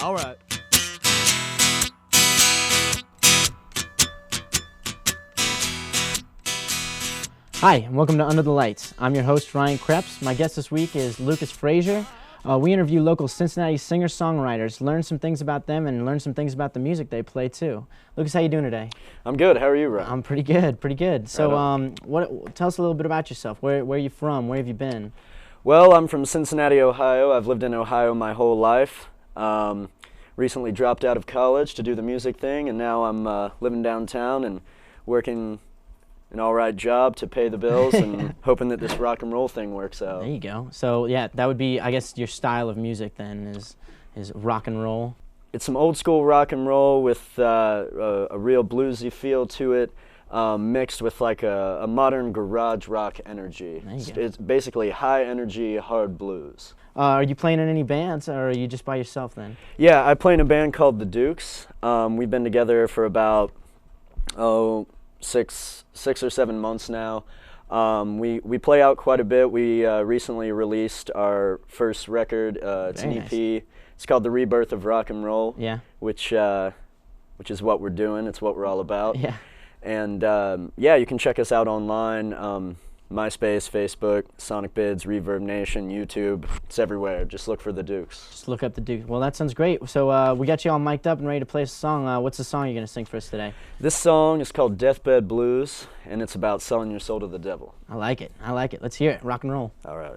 All right. Hi, and welcome to Under the Lights. I'm your host, Ryan Krebs. My guest this week is Lucas Frazier. We interview local Cincinnati singer-songwriters, learn some things about them, and learn some things about the music they play, too. Lucas, how you doing today? I'm good. How are you, Ryan? I'm pretty good, pretty good. So, Right tell us a little bit about yourself. Where are you from? Where have you been? Well, I'm from Cincinnati, Ohio. I've lived in Ohio my whole life. Recently dropped out of college to do the music thing, and now I'm living downtown and working an all right job to pay the bills and hoping that this rock and roll thing works out. There you go. So, yeah, that would be, I guess, your style of music then is rock and roll. It's some old school rock and roll with a real bluesy feel to it, mixed with like a modern garage rock energy. There you go. It's basically high energy, hard blues. Are you playing in any bands, or are you just by yourself then? Yeah, I play in a band called The Dukes. We've been together for about, six or 7 months now. We play out quite a bit. We recently released our first record. It's Very an nice. EP. It's called The Rebirth of Rock and Roll, Yeah. which is what we're doing. It's what we're all about. Yeah. And yeah, you can check us out online. MySpace, Facebook, Sonic Bids, Reverb Nation, YouTube. It's everywhere. Just look for The Dukes. Just look up the Duke. Well, that sounds great. So we got you all mic'd up and ready to play a song. What's the song you're going to sing for us today? This song is called Deathbed Blues, and it's about selling your soul to the devil. I like it. I like it. Let's hear it. Rock and roll. All right.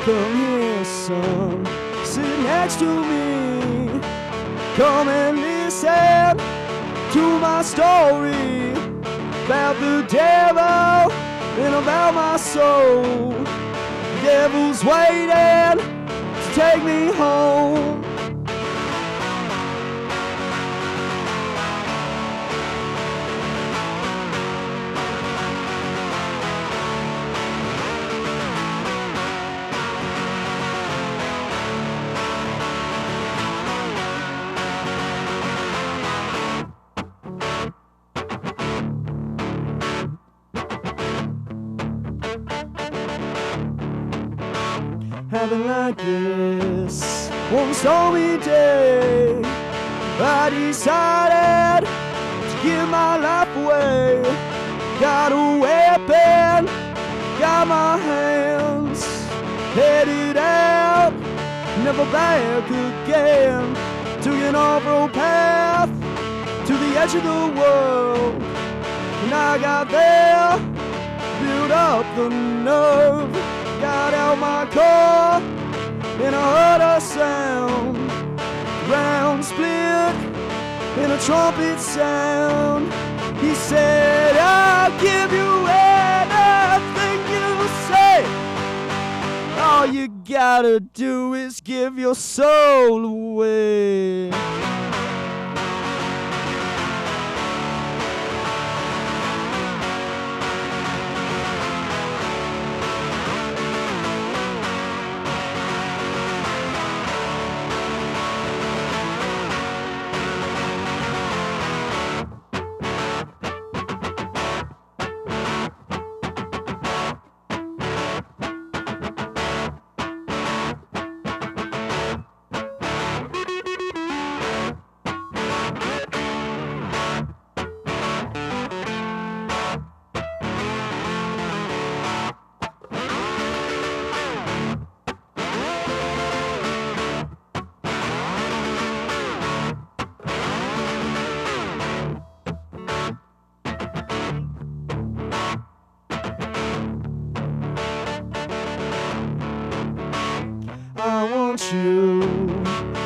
Come here, son, sit next to me. Come and listen to my story about the devil and about my soul. The devil's waiting to take me home. Having like this one stormy day, I decided to give my life away. Got a weapon, got my hands headed out, never back again. Took an off-road path to the edge of the world. When I got there, built up the nerve. Got out my car and I heard a sound. Ground split in a trumpet sound. He said, I'll give you anything you say. All you gotta do is give your soul away. I want you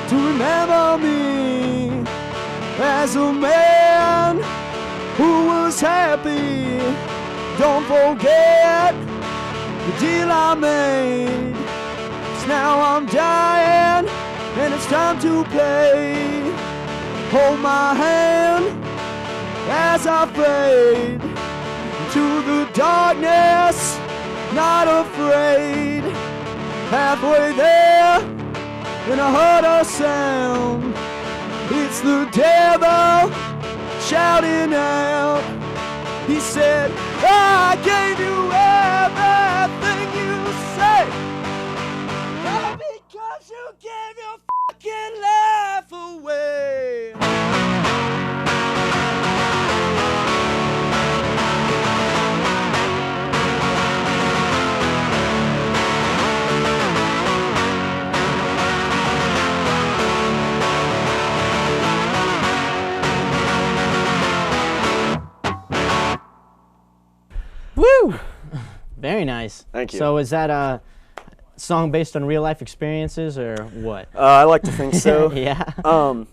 to remember me as a man who was happy. Don't forget the deal I made. 'Cause now I'm dying and it's time to play. Hold my hand as I fade into the darkness not afraid. Halfway there, and I heard a sound. It's the devil shouting out. He said, I gave you everything you say, all because you gave your fucking life away. Woo! Very nice. Thank you. So is that a song based on real life experiences or what? I like to think so. Yeah. Well,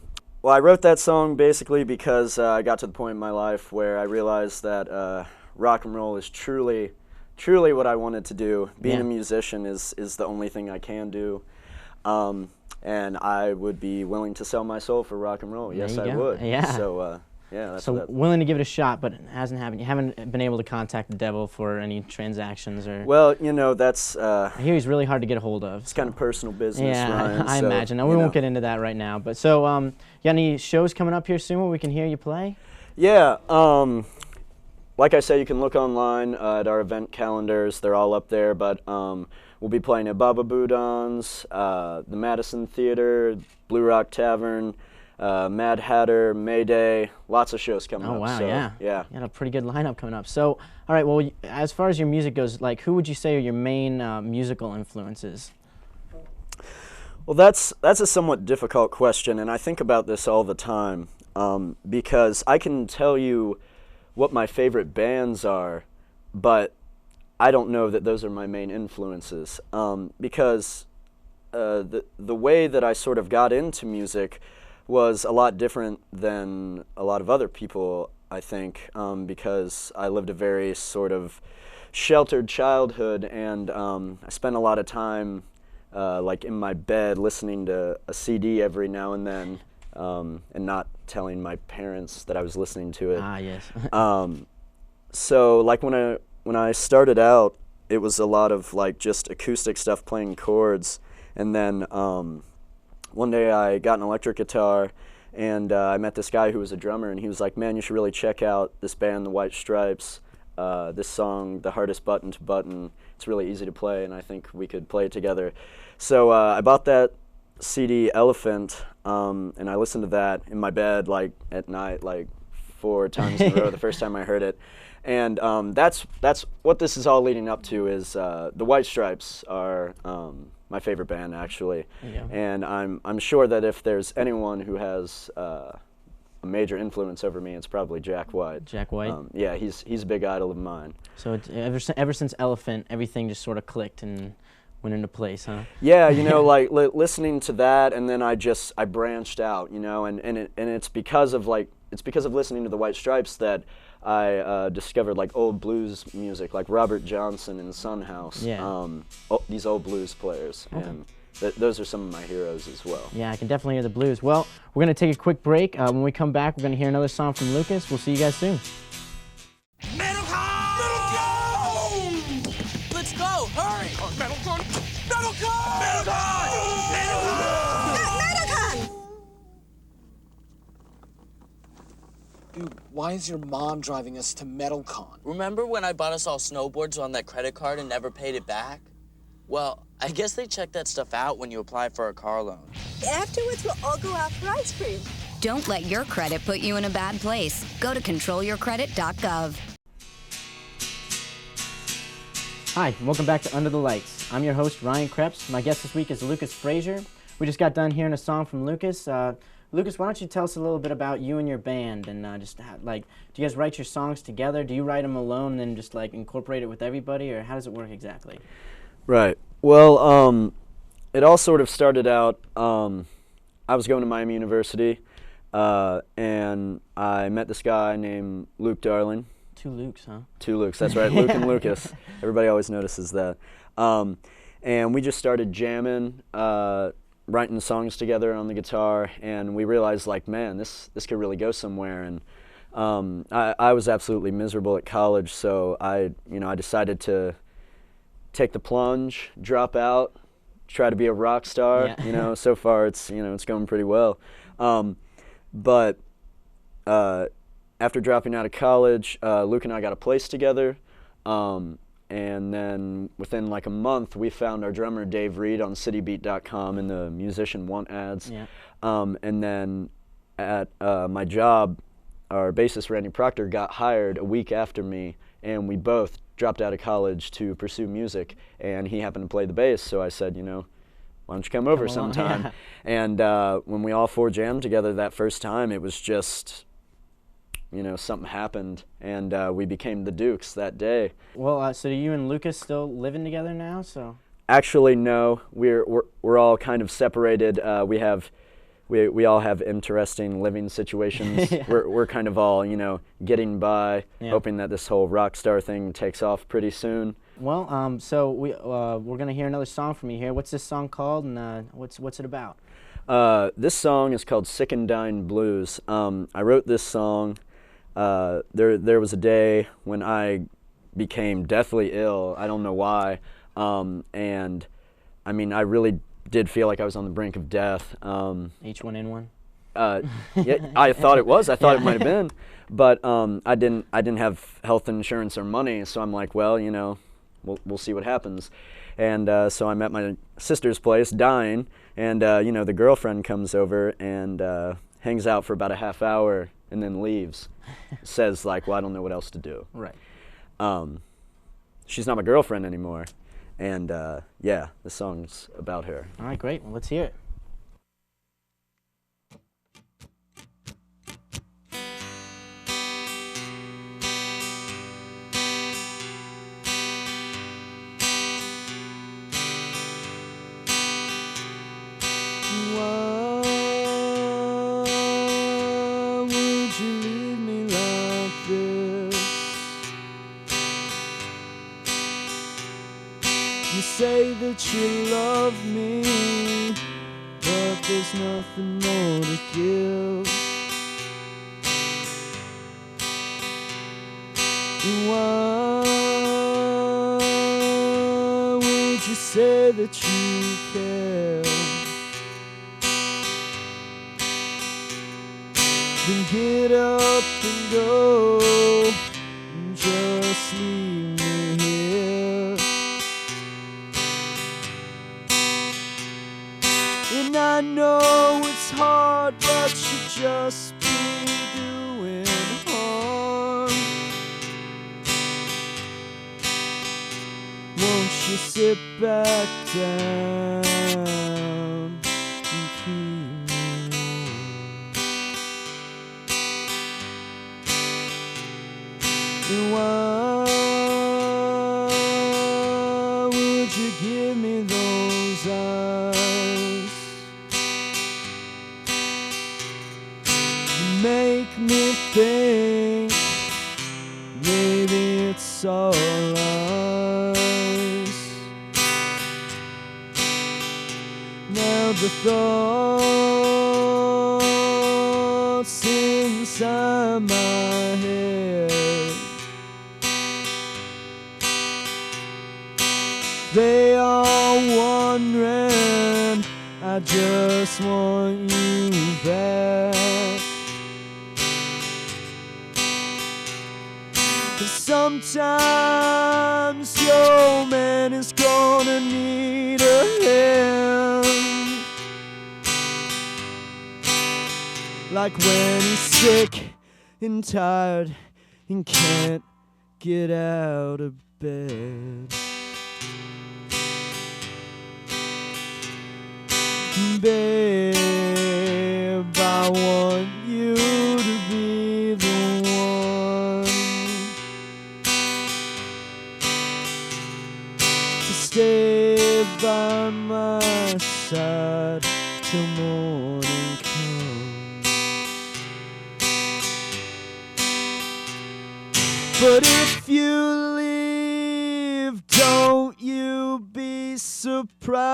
I wrote that song basically because I got to the point in my life where I realized that rock and roll is truly what I wanted to do. Being Yeah. a musician is the only thing I can do. And I would be willing to sell my soul for rock and roll. Yes, There you I go. would. Yeah. So, yeah, that's So what that. willing to give it a shot, but it hasn't happened. You haven't been able to contact the devil for any transactions or. Well, you know, that's I hear he's really hard to get a hold of. it's kind of personal business, Yeah, Ryan. I so, imagine. No, you we won't know. get into that right now. But so, you got any shows coming up here soon where we can hear you play? Yeah, like I said, you can look online at our event calendars. They're all up there, but we'll be playing at Baba Boudon's, the Madison Theater, Blue Rock Tavern, Mad Hatter, Mayday, lots of shows coming Oh, up. wow, so, yeah. Yeah. You got a pretty good lineup coming up. So, all right, well, as far as your music goes, like, who would you say are your main musical influences? Well, that's a somewhat difficult question, and I think about this all the time because I can tell you what my favorite bands are, but I don't know that those are my main influences because the way that I sort of got into music was a lot different than a lot of other people, I think, because I lived a very sort of sheltered childhood, and I spent a lot of time like in my bed listening to a CD every now and then, and not telling my parents that I was listening to it. Ah, yes. So like when I started out, it was a lot of like just acoustic stuff, playing chords, and then one day I got an electric guitar, and I met this guy who was a drummer, and he was like, man, you should really check out this band, the White Stripes, this song, The Hardest Button to Button. It's really easy to play, and I think we could play it together. So I bought that CD, Elephant, and I listened to that in my bed like at night, like 4 times in a row the first time I heard it. And that's what this is all leading up to, is the White Stripes are my favorite band, actually. Yeah. And I'm sure that if there's anyone who has a major influence over me, it's probably Jack White. Jack White? Yeah, he's a big idol of mine. So ever since Elephant, everything just sort of clicked and went into place, huh? Yeah, you know, like listening to that, and then I branched out, you know, and it's because of listening to the White Stripes that I discovered like old blues music, like Robert Johnson and Son House. Yeah. These old blues players, Okay. and those are some of my heroes as well. Yeah, I can definitely hear the blues. Well, we're going to take a quick break. When we come back, we're going to hear another song from Lucas. We'll see you guys soon. Metal Con! Metal Con! Let's go! Hurry! Metal Con! Metal Con! Metal Con! Metal Con! Dude, why is your mom driving us to MetalCon? Remember when I bought us all snowboards on that credit card and never paid it back? Well, I guess they check that stuff out when you apply for a car loan. Afterwards, we'll all go out for ice cream. Don't let your credit put you in a bad place. Go to controlyourcredit.gov. Hi, and welcome back to Under the Lights. I'm your host, Ryan Krebs. My guest this week is Lucas Frazier. We just got done hearing a song from Lucas. Lucas, why don't you tell us a little bit about you and your band, and just like, do you guys write your songs together? Do you write them alone and then just like incorporate it with everybody, or how does it work exactly? Right. Well, it all sort of started out, I was going to Miami University, and I met this guy named Luke Darling. 2 Lukes, huh? 2 Lukes, that's right, Luke and Lucas. Everybody always notices that. And we just started jamming, writing songs together on the guitar, and we realized, like, man, this could really go somewhere. And I was absolutely miserable at college, so I decided to take the plunge, drop out, try to be a rock star. Yeah. You know, so far it's it's going pretty well. But after dropping out of college, Luke and I got a place together. And then within like a month, we found our drummer Dave Reed on citybeat.com in the musician want ads. Yeah. And then at my job, our bassist Randy Proctor got hired a week after me, and we both dropped out of college to pursue music. And he happened to play the bass, so I said, why don't you come over sometime? Yeah. And when we all four jammed together that first time, it was just, something happened, and we became the Dukes that day. Well, so you and Lucas still living together now? So Actually, no. We're all kind of separated. We all have interesting living situations. Yeah. We're kind of all getting by, Yeah. hoping that this whole rock star thing takes off pretty soon. well, so we're gonna hear another song from you here. What's this song called, and what's it about? This song is called Sick and Dying Blues. I wrote this song. There was a day when I became deathly ill. I don't know why. And I mean, I really did feel like I was on the brink of death. H1N1? Yeah, I thought it was. I thought Yeah. it might have been. But I didn't have health insurance or money, so I'm like, well, we'll see what happens. And so I'm at my sister's place dying, and the girlfriend comes over and hangs out for about a half hour and then leaves. Says like, well, I don't know what else to do. Right. She's not my girlfriend anymore. And yeah, the song's about her. All right, great. Well, let's hear it. Why would you leave me like this? You say that you love me, but there's nothing more to give. Why would you say that you care? Then get up and go, and just leave me here. And I know it's hard, but you just be doing harm. Won't you sit back down and keep me warm? And why would you give me those eyes? You make me think maybe it's all lies. Now the thoughts inside my head, they are wondering, I just want you back. 'Cause sometimes your man is gonna need a hand, like when he's sick and tired and can't get out of bed. Babe, I want you to be the one to stay by my side till morning comes. But if you leave, don't you be surprised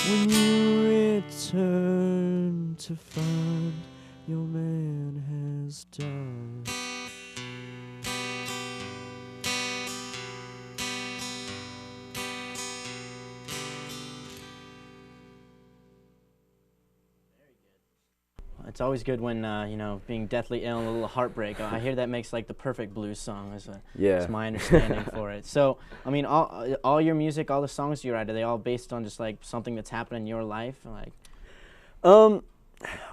when you return to find your man has died. It's always good when being deathly ill and a little heartbreak. I hear that makes like the perfect blues song. That's my understanding for it. So I mean, all your music, all the songs you write, are they all based on just like something that's happened in your life, like?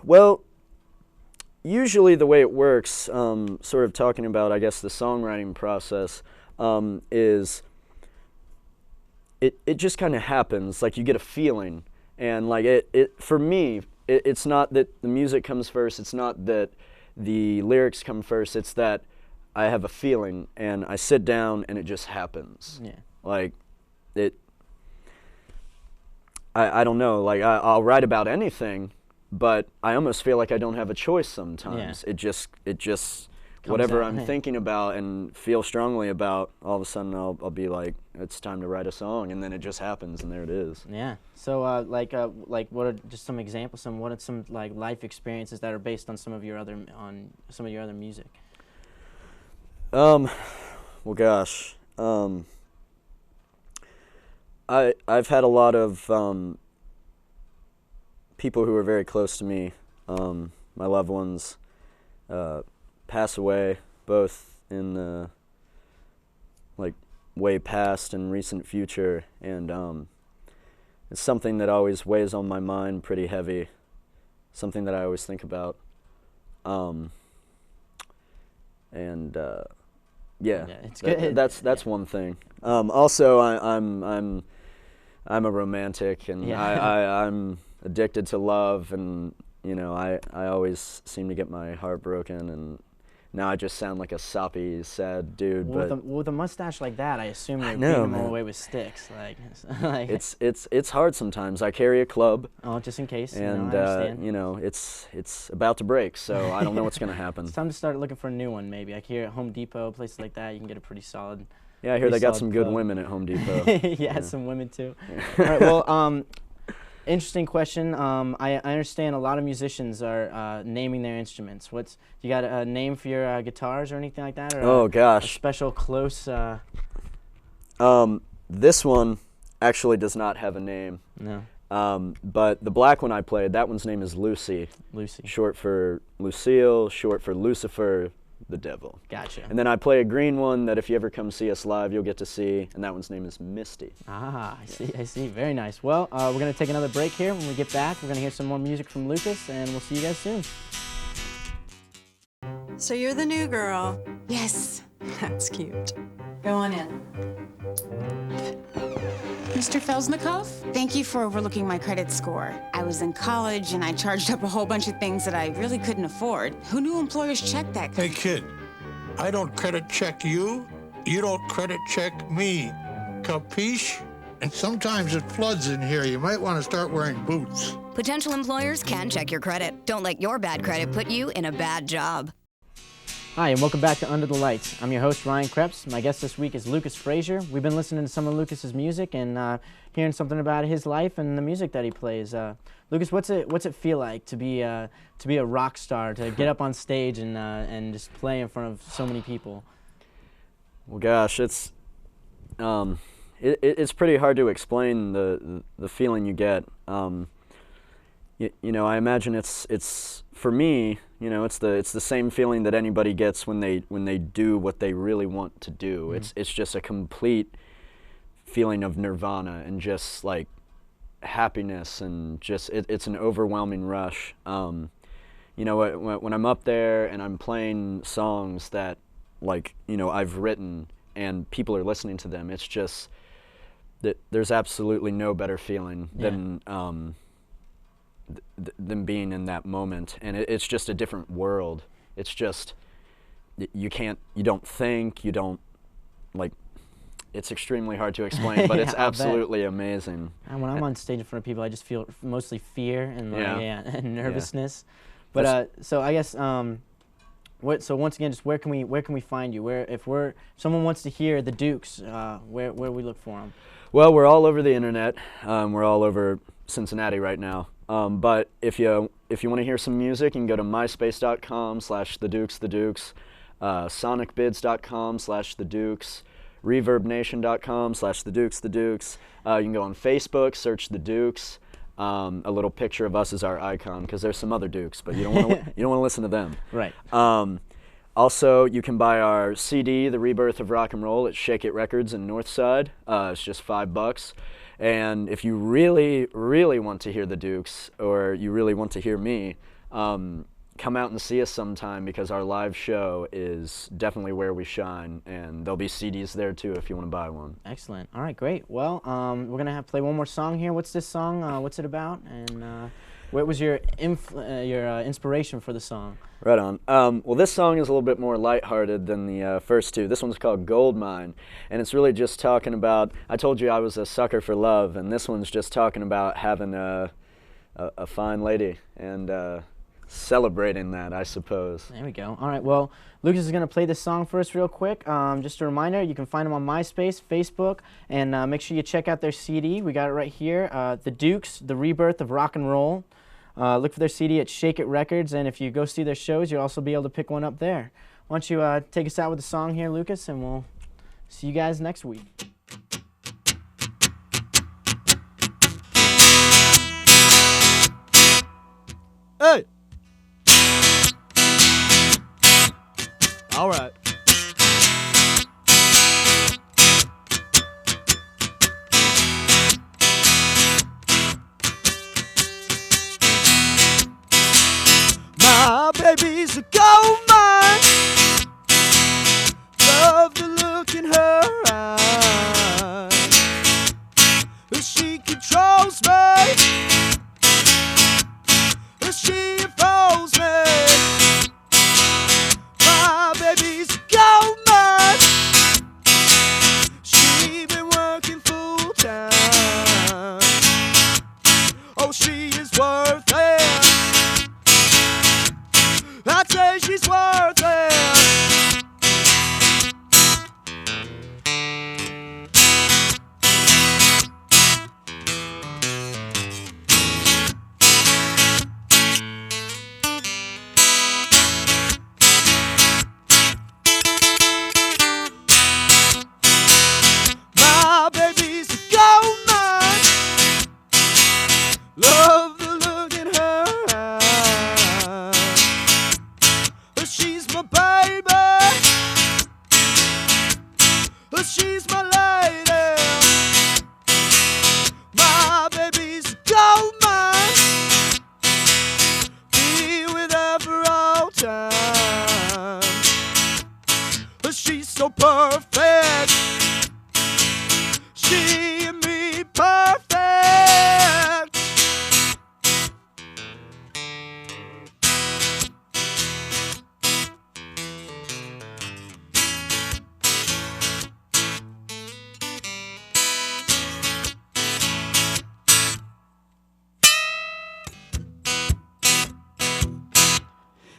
Well, usually the way it works, sort of talking about, I guess, the songwriting process, is it just kind of happens. Like, you get a feeling, and like for me, it's not that the music comes first. It's not that the lyrics come first. It's that I have a feeling, and I sit down, and it just happens. Yeah. Like, I don't know. Like, I'll write about anything, but I almost feel like I don't have a choice sometimes. Yeah. It just whatever out. I'm thinking about and feel strongly about, all of a sudden I'll be like, it's time to write a song, and then it just happens, and there it is. Yeah. So like what are just some examples? What are some like life experiences that are based on some of your other music? Well, gosh. I've had a lot of people who are very close to me, my loved ones, pass away, both in the way past and recent future, and it's something that always weighs on my mind pretty heavy, something that I always think about, and yeah, it's good. That's one thing. Also, I'm a romantic, and I'm addicted to love, and I always seem to get my heart broken, and now I just sound like a soppy, sad dude. Well, but with a mustache like that, I assume you're beating them all away with sticks. Like it's hard sometimes. I carry a club. Oh, just in case. And I understand. it's about to break, so I don't know what's gonna happen. It's time to start looking for a new one. Maybe like here at Home Depot, places like that, you can get a pretty solid. Yeah, I hear they got some good women at Home Depot. Yeah, some women too. All right. Well, interesting question. I understand a lot of musicians are naming their instruments. You got a name for your guitars or anything like that? Or oh gosh. A special close. This one actually does not have a name. No. But the black one I played, that one's name is Lucy. Lucy. Short for Lucille, short for Lucifer, the devil. Gotcha. And then I play a green one that if you ever come see us live, you'll get to see, and that one's name is Misty. Ah, I see. Very nice. Well, we're going to take another break here. When we get back, we're going to hear some more music from Lucas, and we'll see you guys soon. So you're the new girl. Yes. That's cute. Go on in. Mr. Felsnikov? Thank you for overlooking my credit score. I was in college and I charged up a whole bunch of things that I really couldn't afford. Who knew employers checked that? Hey, kid, I don't credit check you. You don't credit check me. Capiche? And sometimes it floods in here. You might want to start wearing boots. Potential employers can check your credit. Don't let your bad credit put you in a bad job. Hi, and welcome back to Under the Lights. I'm your host, Ryan Krebs. My guest this week is Lucas Frazier. We've been listening to some of Lucas's music and hearing something about his life and the music that he plays. Lucas, what's it feel like to be a rock star, to get up on stage and just play in front of so many people? Well, gosh, it's pretty hard to explain the feeling you get. I imagine it's for me. It's the same feeling that anybody gets when they do what they really want to do. Mm-hmm. It's just a complete feeling of nirvana and just like happiness, and just it's an overwhelming rush. When I'm up there and I'm playing songs that I've written and people are listening to them, it's just that there's absolutely no better feeling than being in that moment, and it's just a different world. It's just you don't think, you don't it's extremely hard to explain, but it's absolutely amazing. And when I'm on stage in front of people, I just feel mostly fear and and nervousness. Yeah. But so I guess so once again, just where can we find you? If someone wants to hear the Dukes, where we look for them? Well, we're all over the internet. We're all over Cincinnati right now. But if you want to hear some music, you can go to myspace.com/thedukes, sonicbids.com/thedukes, reverbnation.com/thedukes. You can go on Facebook, search The Dukes. a little picture of us as our icon, because there's some other Dukes, but you don't want to listen to them. Right. Also, you can buy our CD, The Rebirth of Rock and Roll, at Shake It Records in Northside. It's just $5. And if you really, really want to hear the Dukes, or you really want to hear me, come out and see us sometime, because our live show is definitely where we shine, and there'll be CDs there too if you want to buy one. Excellent. All right, great. Well, we're gonna have to play one more song here. What's this song? What's it about? And what was your inspiration for the song? Right on. Well, this song is a little bit more lighthearted than the first two. This one's called Gold Mine, and it's really just talking about, I told you I was a sucker for love, and this one's just talking about having a fine lady and celebrating that, I suppose. There we go. All right, well, Lucas is going to play this song for us real quick. Just a reminder, you can find them on MySpace, Facebook, and make sure you check out their CD. We got it right here, The Dukes, The Rebirth of Rock and Roll. Look for their CD at Shake It Records, and if you go see their shows, you'll also be able to pick one up there. Why don't you take us out with a song here, Lucas, and we'll see you guys next week. Hey! All right. My baby's a gold mine. Love the look in her eyes. She controls me. She follows me. My baby's a gold mine. She been working full time. Oh, she is worth it. I'd say she's worth it. My baby's a gold mine. Love the look in her eyes. She's my baby. She's my lady. My baby's a gold mine. Be with her for all time. She's so perfect. She and me perfect.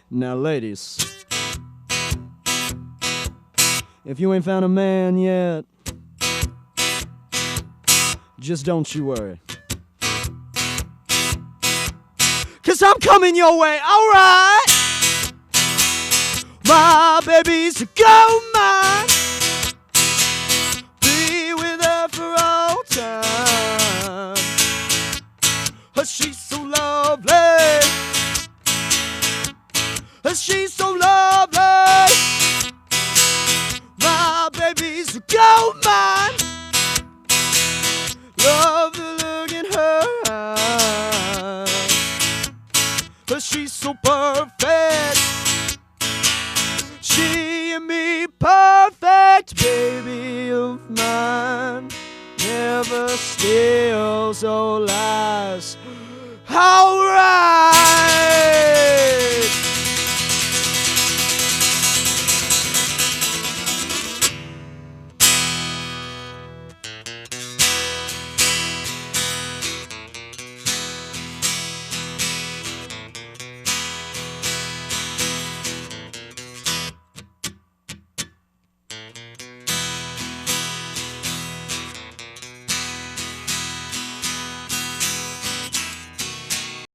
Now, ladies, if you ain't found a man yet, just don't you worry, 'cause I'm coming your way, alright? My baby's a gold mine. Be with her for all time. She's so lovely. She's so lovely. My baby's a gold mine. Love the look in her eyes. She's so perfect. She and me perfect. Baby of mine. Never steals or lies. Alright.